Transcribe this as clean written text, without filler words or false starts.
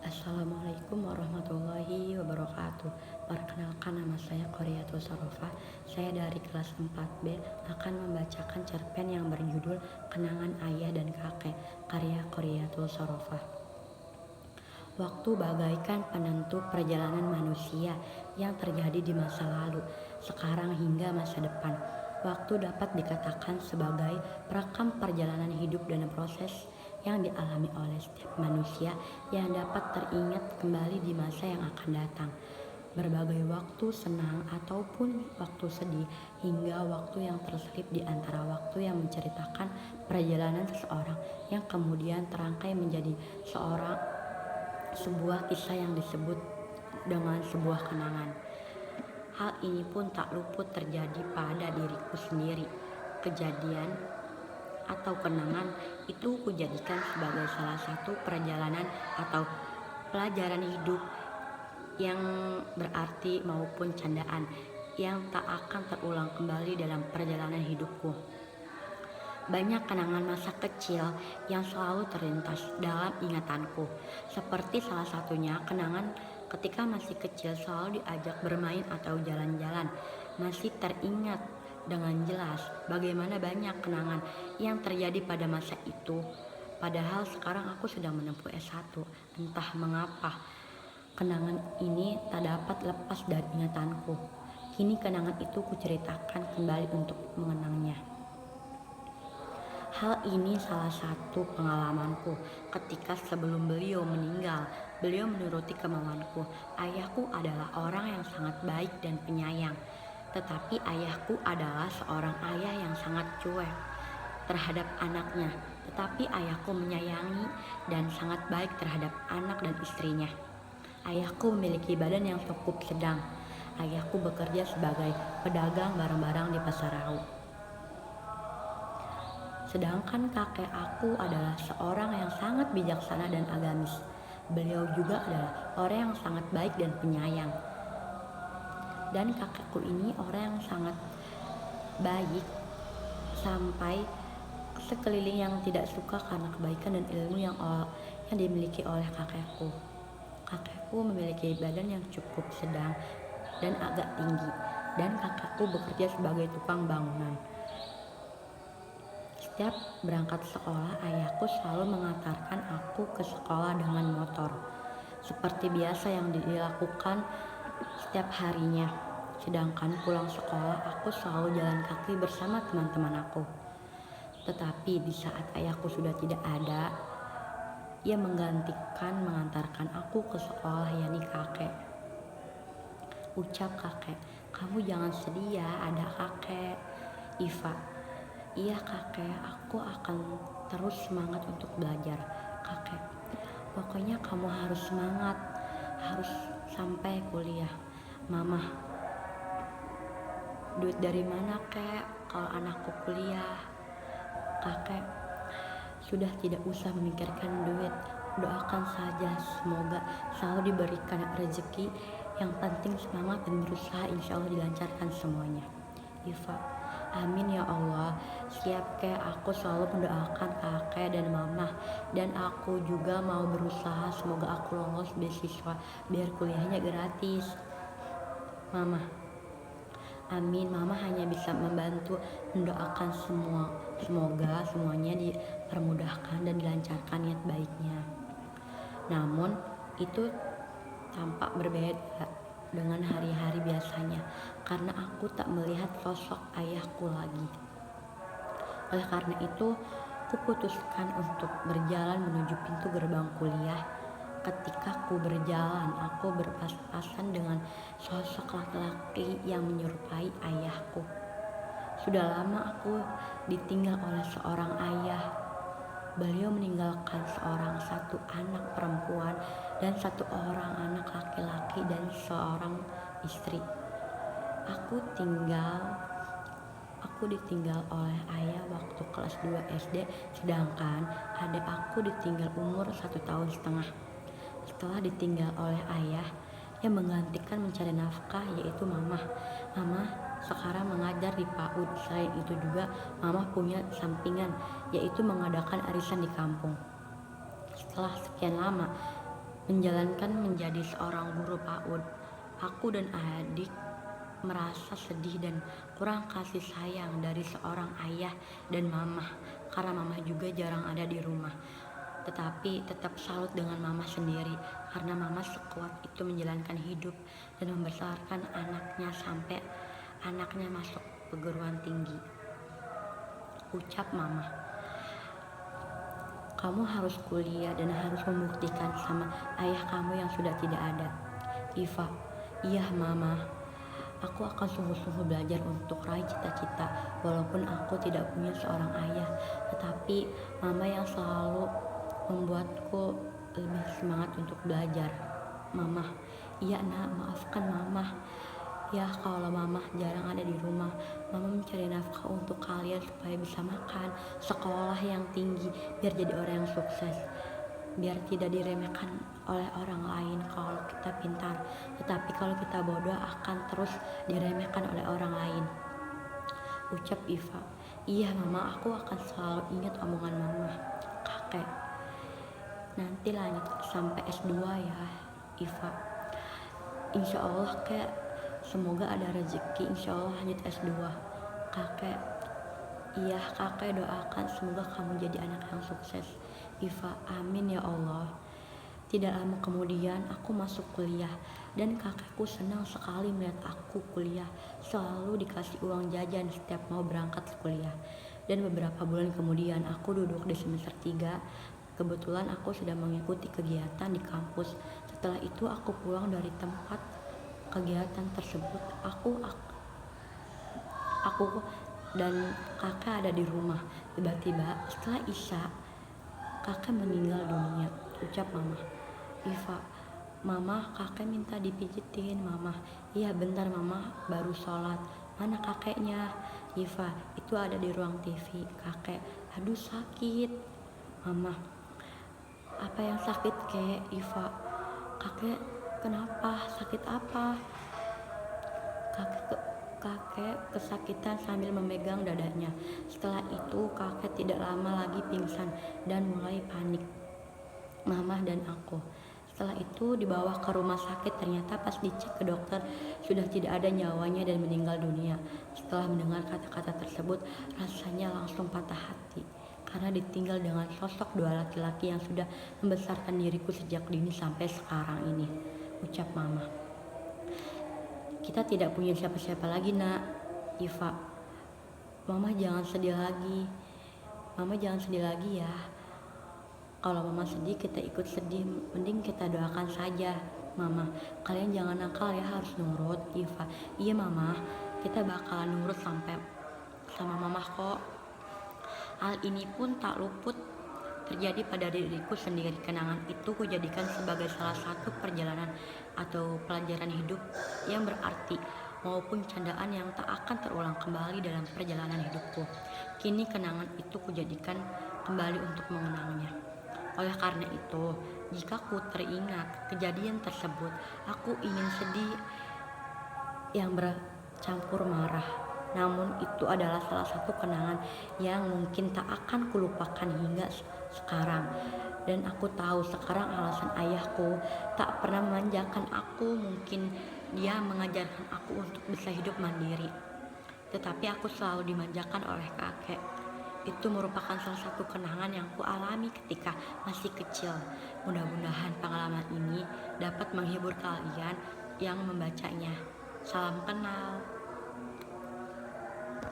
Assalamualaikum warahmatullahi wabarakatuh. Perkenalkan, nama saya Qoriyatul Sarofah. Saya dari kelas 4B akan membacakan cerpen yang berjudul Kenangan Ayah dan Kakek, karya Qoriyatul Sarofah. Waktu bagaikan penentu perjalanan manusia yang terjadi di masa lalu, sekarang hingga masa depan. Waktu dapat dikatakan sebagai perekam perjalanan hidup dan proses yang dialami oleh setiap manusia yang dapat teringat kembali di masa yang akan datang. Berbagai waktu senang ataupun waktu sedih, hingga waktu yang terselip di antara waktu yang menceritakan perjalanan seseorang yang kemudian terangkai menjadi sebuah kisah yang disebut dengan sebuah kenangan. Hal ini pun tak luput terjadi pada diriku sendiri. Kejadian atau kenangan itu kujadikan sebagai salah satu perjalanan atau pelajaran hidup yang berarti maupun candaan yang tak akan terulang kembali dalam perjalanan hidupku. Banyak kenangan masa kecil yang selalu terlintas dalam ingatanku, seperti salah satunya kenangan ketika masih kecil selalu diajak bermain atau jalan-jalan. Masih teringat dengan jelas bagaimana banyak kenangan yang terjadi pada masa itu. Padahal sekarang aku sedang menempuh S1. Entah mengapa kenangan ini tak dapat lepas dari ingatanku. Kini kenangan itu kuceritakan kembali untuk mengenangnya. Hal ini salah satu pengalamanku ketika sebelum beliau meninggal. Beliau menuruti kemauanku. Ayahku adalah orang yang sangat baik dan penyayang. Tetapi ayahku adalah seorang ayah yang sangat cuek terhadap anaknya. Tetapi ayahku menyayangi dan sangat baik terhadap anak dan istrinya. Ayahku memiliki badan yang cukup sedang. Ayahku bekerja sebagai pedagang barang-barang di pasar Rau. Sedangkan kakek aku adalah seorang yang sangat bijaksana dan agamis. Beliau juga adalah orang yang sangat baik dan penyayang. Dan kakekku ini orang yang sangat baik sampai sekeliling yang tidak suka karena kebaikan dan ilmu yang dimiliki oleh kakekku. Kakekku memiliki badan yang cukup sedang dan agak tinggi, dan kakekku bekerja sebagai tukang bangunan. Setiap berangkat sekolah, ayahku selalu mengantarkan aku ke sekolah dengan motor, seperti biasa yang dilakukan setiap harinya. Sedangkan pulang sekolah, aku selalu jalan kaki bersama teman-teman aku. Tetapi di saat ayahku sudah tidak ada, ia menggantikan mengantarkan aku ke sekolah, yakni kakek. Ucap kakek, "Kamu jangan sedih ya, ada kakek." Iva, "Iya kakek, aku akan terus semangat untuk belajar." Kakek, "Pokoknya kamu harus semangat, harus sampai kuliah." Mama, "Duit dari mana kek kalau anakku kuliah?" Kakek, "Sudah tidak usah memikirkan duit, doakan saja semoga selalu diberikan rezeki, yang penting semangat dan berusaha, insya Allah dilancarkan semuanya." Iva, "Amin ya Allah." "Siap kek, aku selalu mendoakan kakek dan mama, dan aku juga mau berusaha semoga aku lolos beasiswa biar kuliahnya gratis." Mama, "Amin." Mama hanya bisa membantu mendoakan semoga semuanya dipermudahkan dan dilancarkan niat baiknya. Namun itu tampak berbeda dengan hari-hari biasanya, karena aku tak melihat sosok ayahku lagi. Oleh karena itu, kuputuskan untuk berjalan menuju pintu gerbang kuliah. Ketika ku berjalan, aku berpas-pasan dengan sosok laki-laki yang menyerupai ayahku. Sudah lama aku ditinggal oleh seorang ayah. Beliau meninggalkan satu anak perempuan dan satu orang anak laki-laki dan seorang istri. Aku ditinggal oleh ayah waktu kelas 2 SD, sedangkan adik aku ditinggal umur 1,5 tahun. Setelah ditinggal oleh ayah, yang menggantikan mencari nafkah yaitu mama. Mama sekarang mengajar di PAUD. Selain itu juga mama punya sampingan, yaitu mengadakan arisan di kampung. Setelah sekian lama menjalankan menjadi seorang guru PAUD. Aku dan adik merasa sedih dan kurang kasih sayang dari seorang ayah dan mamah, karena mamah juga jarang ada di rumah. Tetapi tetap salut dengan mama sendiri, karena mama sekuat itu menjalankan hidup dan membesarkan anaknya sampai anaknya masuk perguruan tinggi. Ucap mama, kamu harus kuliah dan harus membuktikan sama ayah kamu yang sudah tidak ada. Iva, iya mama, aku akan sungguh-sungguh belajar untuk raih cita-cita, walaupun aku tidak punya seorang ayah, tetapi mama yang selalu membuatku lebih semangat untuk belajar. Mama, iya nak, maafkan mama. Ya, kalau mama jarang ada di rumah, mama mencari nafkah untuk kalian supaya bisa makan, sekolah yang tinggi, biar jadi orang yang sukses, biar tidak diremehkan oleh orang lain kalau kita pintar, tetapi kalau kita bodoh akan terus diremehkan oleh orang lain. Ucap Iva, iya mama, aku akan selalu ingat omongan mama. Kakek, nanti lanjut sampai S2 ya Iva. Insya Allah kek, semoga ada rezeki, insya Allah lanjut S2. Kakek, iya kakek doakan semoga kamu jadi anak yang sukses. Iva, amin ya Allah. Tidak lama kemudian aku masuk kuliah dan kakekku senang sekali melihat aku kuliah, selalu dikasih uang jajan setiap mau berangkat kuliah. Dan beberapa bulan kemudian aku duduk di semester 3. Kebetulan aku sedang mengikuti kegiatan di kampus. Setelah itu aku pulang dari tempat kegiatan tersebut. Aku dan kakak ada di rumah. Tiba-tiba setelah Isya, kakek meninggal dunia. Ucap mama, Iva, mama kakek minta dipijitin. Mama, iya bentar mama baru sholat. Mana kakeknya? Iva, itu ada di ruang TV. Kakek, aduh sakit. Mama, apa yang sakit kek? Iva, kakek kenapa? Sakit apa? Kakek kesakitan sambil memegang dadanya. Setelah itu kakek tidak lama lagi pingsan dan mulai panik. Mama dan aku setelah itu dibawa ke rumah sakit. Ternyata pas dicek ke dokter sudah tidak ada nyawanya dan meninggal dunia. Setelah mendengar kata-kata tersebut, rasanya langsung patah hati karena ditinggal dengan sosok dua laki-laki yang sudah membesarkan diriku sejak dini sampai sekarang ini. Ucap mama, kita tidak punya siapa-siapa lagi nak. Iva, mama jangan sedih lagi. Mama jangan sedih lagi ya. Kalau mama sedih kita ikut sedih, mending kita doakan saja. Mama, kalian jangan nakal ya, harus nurut. Iva, iya mama, kita bakalan nurut sampai sama mama kok. Hal ini pun tak luput terjadi pada diriku sendiri. Kenangan itu kujadikan sebagai salah satu perjalanan atau pelajaran hidup yang berarti maupun candaan yang tak akan terulang kembali dalam perjalanan hidupku. Kini kenangan itu kujadikan kembali untuk mengenangnya. Oleh karena itu, jika ku teringat kejadian tersebut, aku ingin sedih yang bercampur marah. Namun itu adalah salah satu kenangan yang mungkin tak akan kulupakan hingga sekarang. Dan aku tahu sekarang alasan ayahku tak pernah memanjakan aku. Mungkin dia mengajarkan aku untuk bisa hidup mandiri, tetapi aku selalu dimanjakan oleh kakek. Itu merupakan salah satu kenangan yang ku alami ketika masih kecil. Mudah-mudahan pengalaman ini dapat menghibur kalian yang membacanya. Salam kenal.